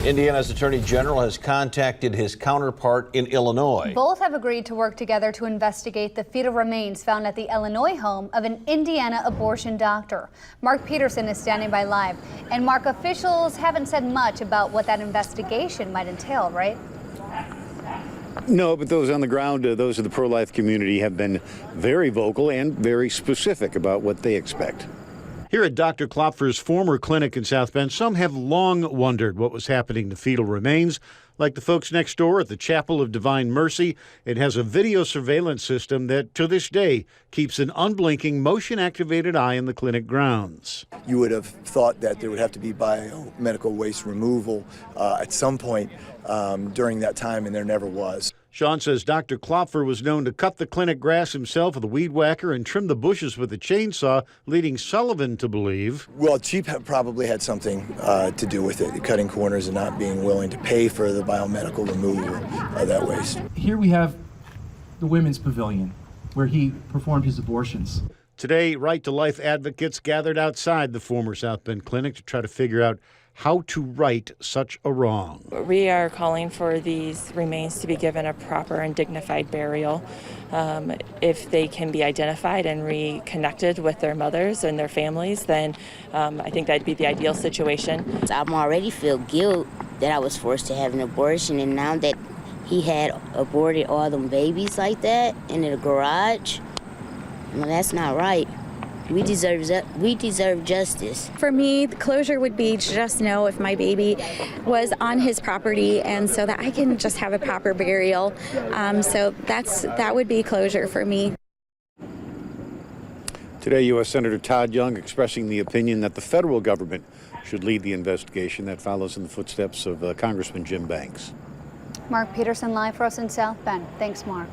Indiana's Attorney General has contacted his counterpart in Illinois. Both have agreed to work together to investigate the fetal remains found at the Illinois home of an Indiana abortion doctor. Mark Peterson is standing by live. And Mark, officials haven't said much about what that investigation might entail, right? No, but those on the ground, those of the pro-life community, have been very vocal and very specific about what they expect. Here at Dr. Klopfer's former clinic in South Bend, some have long wondered what was happening to fetal remains. Like the folks next door at the Chapel of Divine Mercy, it has a video surveillance system that, to this day, keeps an unblinking, motion-activated eye in the clinic grounds. You would have thought that there would have to be biomedical waste removal at some point during that time, and there never was. Sean says Dr. Klopfer was known to cut the clinic grass himself with a weed whacker and trim the bushes with a chainsaw, leading Sullivan to believe. Well, Chief probably had something to do with it, cutting corners and not being willing to pay for the biomedical removal of that waste. Here we have the Women's Pavilion, where he performed his abortions. Today, Right to Life advocates gathered outside the former South Bend clinic to try to figure out how to right such a wrong. We are calling for these remains to be given a proper and dignified burial. If they can be identified and reconnected with their mothers and their families, then I think that'd be the ideal situation. I already feel guilt that I was forced to have an abortion, and now that he had aborted all them babies like that in the garage, well, that's not right. We deserve justice. For me, the closure would be to just know if my baby was on his property, and so that I can just have a proper burial. So that would be closure for me. Today, U.S. Senator Todd Young expressing the opinion that the federal government should lead the investigation. That follows in the footsteps of Congressman Jim Banks. Mark Peterson live for us in South Bend. Thanks, Mark.